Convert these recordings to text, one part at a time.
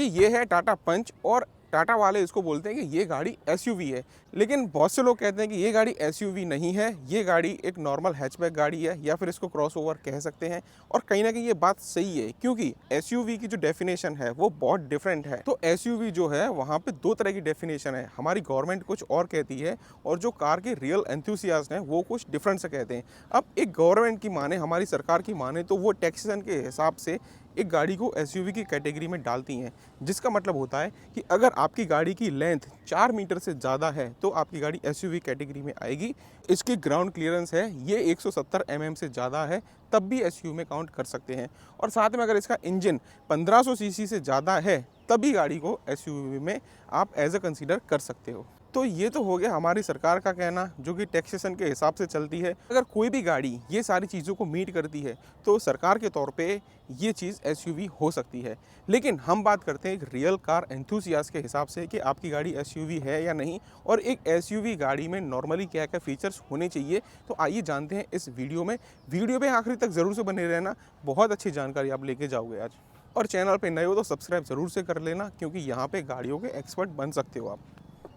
ये है टाटा पंच और टाटा वाले इसको बोलते हैं कि ये गाड़ी एसयूवी है। लेकिन बहुत से लोग कहते हैं कि ये गाड़ी एसयूवी नहीं है, ये गाड़ी एक नॉर्मल हैचबैक गाड़ी है या फिर इसको क्रॉसओवर कह सकते हैं। और कहीं ना कहीं ये बात सही है, क्योंकि एसयूवी की जो डेफिनेशन है वो बहुत डिफरेंट है। तो एसयूवी जो है वहाँ पे दो तरह की डेफिनेशन है, हमारी गवर्नमेंट कुछ और कहती है और जो कार के रियल एंथुसियास्ट हैं वो कुछ डिफरेंट से कहते हैं। अब एक गवर्नमेंट की माने, हमारी सरकार की माने, तो वो टैक्सेशन के हिसाब से एक गाड़ी को एसयूवी की कैटेगरी में डालती हैं, जिसका मतलब होता है कि अगर आपकी गाड़ी की लेंथ 4 मीटर से ज़्यादा है तो आपकी गाड़ी एसयूवी कैटेगरी में आएगी। इसकी ग्राउंड क्लियरेंस है ये 170 mm से ज़्यादा है, तब भी एसयूवी में काउंट कर सकते हैं। और साथ में अगर इसका इंजन 1500 सीसी से ज़्यादा है तभी गाड़ी को एसयूवी में आप एज अ कंसीडर कर सकते हो। तो ये तो हो गया हमारी सरकार का कहना, जो कि टैक्सेशन के हिसाब से चलती है। अगर कोई भी गाड़ी ये सारी चीज़ों को मीट करती है तो सरकार के तौर पे ये चीज़ एसयूवी हो सकती है। लेकिन हम बात करते हैं एक रियल कार एंथुसियास्ट के हिसाब से कि आपकी गाड़ी एसयूवी है या नहीं, और एक एसयूवी गाड़ी में नॉर्मली क्या क्या फीचर्स होने चाहिए। तो आइए जानते हैं इस वीडियो में। वीडियो में आखिरी तक ज़रूर से बने रहना, बहुत अच्छी जानकारी आप लेके जाओगे आज। और चैनल पे नए हो तो सब्सक्राइब ज़रूर से कर लेना, क्योंकि यहाँ पे गाड़ियों के एक्सपर्ट बन सकते हो आप।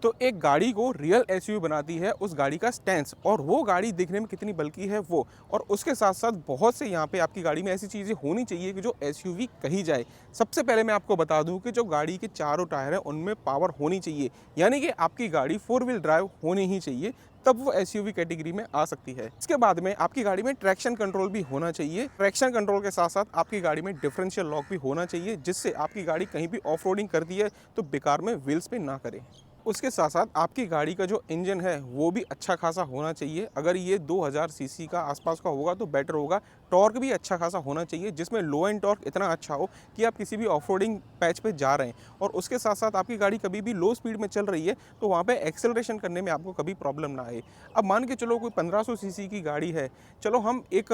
तो एक गाड़ी को रियल एसयूवी बनाती है उस गाड़ी का स्टैंस, और वो गाड़ी दिखने में कितनी बल्कि है वो, और उसके साथ साथ बहुत से यहाँ पे आपकी गाड़ी में ऐसी चीज़ें होनी चाहिए कि जो एसयूवी कही जाए। सबसे पहले मैं आपको बता दूं कि जो गाड़ी के चारों टायर हैं उनमें पावर होनी चाहिए, यानी कि आपकी गाड़ी 4 व्हील ड्राइव होनी ही चाहिए, तब वो एसयूवी कैटेगरी में आ सकती है। इसके बाद में आपकी गाड़ी में ट्रैक्शन कंट्रोल भी होना चाहिए। ट्रैक्शन कंट्रोल के साथ साथ आपकी गाड़ी में डिफरेंशियल लॉक भी होना चाहिए, जिससे आपकी गाड़ी कहीं भी ऑफ रोडिंग करती है तो बेकार में व्हील्स पे ना करे। उसके साथ साथ आपकी गाड़ी का जो इंजन है वो भी अच्छा खासा होना चाहिए। अगर ये 2000 सीसी का आसपास का होगा तो बेटर होगा। टॉर्क भी अच्छा खासा होना चाहिए, जिसमें लो एंड टॉर्क इतना अच्छा हो कि आप किसी भी ऑफ रोडिंग पैच पे जा रहे हैं, और उसके साथ साथ आपकी गाड़ी कभी भी लो स्पीड में चल रही है तो वहाँ पे एक्सेलरेशन करने में आपको कभी प्रॉब्लम ना आए। अब मान के चलो कोई 1500 सीसी की गाड़ी है, चलो हम एक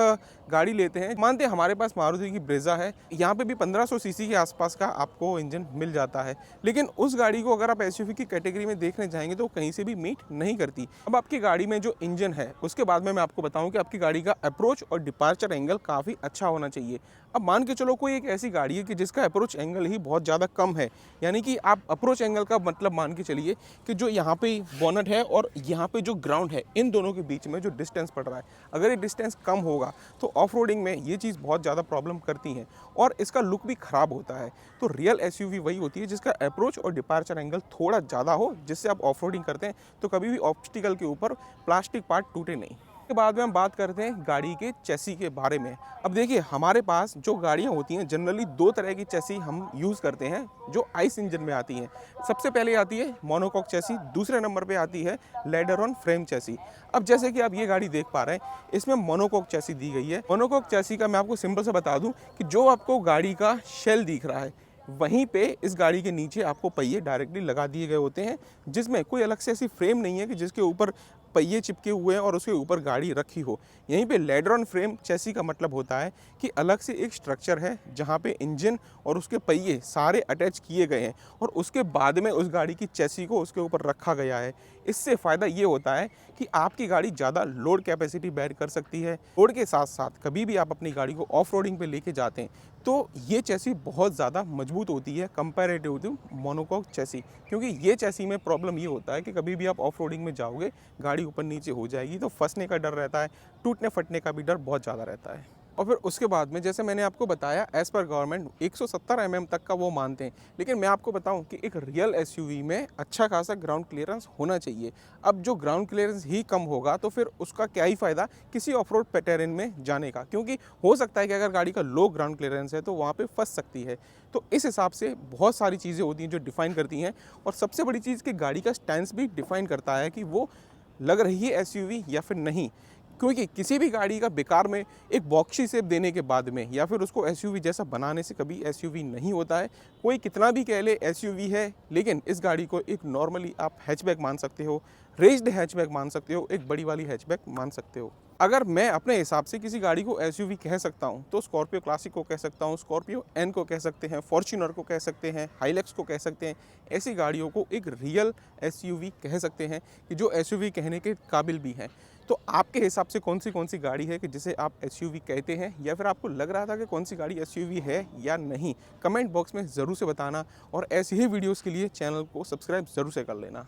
गाड़ी लेते हैं, मानते हैं हमारे पास मारुति की ब्रेजा है, यहाँ पे भी 1500 सीसी के आसपास का आपको इंजन मिल जाता है। लेकिन उस गाड़ी को अगर आप एसयूवी की कैटेगरी में देखने जाएंगे तो कहीं से भी मीट नहीं करती। अब आपकी गाड़ी में जो इंजन है उसके बाद में मैं आपको बताऊं कि आपकी गाड़ी का अप्रोच और डिपार्चर एंगल काफ़ी अच्छा होना चाहिए। अब मान के चलो कोई एक ऐसी गाड़ी है कि जिसका अप्रोच एंगल ही बहुत ज़्यादा कम है, यानी कि आप अप्रोच एंगल का मतलब मान के चलिए कि जो यहाँ पे बोनट है और यहाँ पे जो ग्राउंड है, इन दोनों के बीच में जो डिस्टेंस पड़ रहा है, अगर ये डिस्टेंस कम होगा तो ऑफ रोडिंग में ये चीज़ बहुत ज़्यादा प्रॉब्लम करती है और इसका लुक भी ख़राब होता है। तो रियल एसयूवी वही होती है जिसका अप्रोच और डिपार्चर एंगल थोड़ा ज़्यादा हो, जिससे आप ऑफ रोडिंग करते हैं तो कभी भी ऑब्स्टिकल के ऊपर प्लास्टिक पार्ट टूटे नहीं। के बाद में हम बात करते हैं गाड़ी के चेसी के बारे में। अब देखिए हमारे पास जो गाड़ियाँ होती हैं जनरली दो तरह की चेसी हम यूज़ करते हैं जो आइस इंजन में आती हैं। सबसे पहले आती है मोनोकॉक चेसी, दूसरे नंबर पे आती है लैडर ऑन फ्रेम चेसी। अब जैसे कि आप ये गाड़ी देख पा रहे हैं, इसमें मोनोकॉक चेसी दी गई है। मोनोकॉक चेसी का मैं आपको सिंपल से बता दूं कि जो आपको गाड़ी का शेल दिख रहा है वहीं पे इस गाड़ी के नीचे आपको पहिए डायरेक्टली लगा दिए गए होते हैं, जिसमें कोई अलग से ऐसी फ्रेम नहीं है कि जिसके ऊपर पहिए चिपके हुए हैं और उसके ऊपर गाड़ी रखी हो। यहीं पे लैडर ऑन फ्रेम चेसी का मतलब होता है कि अलग से एक स्ट्रक्चर है जहाँ पे इंजन और उसके पहिए सारे अटैच किए गए हैं और उसके बाद में उस गाड़ी की चेसी को उसके ऊपर रखा गया है। इससे फ़ायदा ये होता है कि आपकी गाड़ी ज़्यादा लोड कैपेसिटी बैर कर सकती है। लोड के साथ साथ कभी भी आप अपनी गाड़ी को ऑफ रोडिंग पे लेके जाते हैं तो ये चेसी बहुत ज़्यादा मजबूत होती है कंपैरेटिव टू मोनोकॉक चेसी, क्योंकि ये चेसी में प्रॉब्लम ये होता है कि कभी भी आप ऑफ रोडिंग में जाओगे गाड़ी ऊपर नीचे हो जाएगी तो फंसने का डर रहता है, टूटने फटने का भी डर बहुत ज़्यादा रहता है। और फिर उसके बाद में जैसे मैंने आपको बताया एज़ पर गवर्नमेंट 170 mm तक का वो मानते हैं, लेकिन मैं आपको बताऊं कि एक रियल एसयूवी में अच्छा खासा ग्राउंड क्लियरेंस होना चाहिए। अब जो ग्राउंड क्लियरेंस ही कम होगा तो फिर उसका क्या ही फ़ायदा किसी ऑफ रोड टेरेन में जाने का, क्योंकि हो सकता है कि अगर गाड़ी का लो ग्राउंड क्लियरेंस है तो वहाँ पर फंस सकती है। तो इस हिसाब से बहुत सारी चीज़ें होती हैं जो डिफ़ाइन करती हैं, और सबसे बड़ी चीज़ कि गाड़ी का स्टैंस भी डिफ़ाइन करता है कि वो लग रही है एसयूवी या फिर नहीं। क्योंकि किसी भी गाड़ी का बेकार में एक बॉक्सी शेप देने के बाद में या फिर उसको एसयूवी जैसा बनाने से कभी एसयूवी नहीं होता है। कोई कितना भी कह ले एसयूवी है, लेकिन इस गाड़ी को एक नॉर्मली आप हैचबैक मान सकते हो, रेज्ड हैचबैक मान सकते हो, एक बड़ी वाली हैचबैक मान सकते हो। अगर मैं अपने हिसाब से किसी गाड़ी को एसयूवी कह सकता हूँ तो स्कॉर्पियो क्लासिक को कह सकता हूँ, स्कॉर्पियो एन को कह सकते हैं, फॉर्च्यूनर को कह सकते हैं, हाइलक्स को कह सकते हैं। ऐसी गाड़ियों को एक रियल एसयूवी कह सकते हैं कि जो एसयूवी कहने के काबिल भी हैं। तो आपके हिसाब से कौन सी गाड़ी है कि जिसे आप एसयूवी कहते हैं, या फिर आपको लग रहा था कि कौन सी गाड़ी एसयूवी है या नहीं? कमेंट बॉक्स में ज़रूर से बताना और ऐसे ही वीडियोज़ के लिए चैनल को सब्सक्राइब ज़रूर से कर लेना।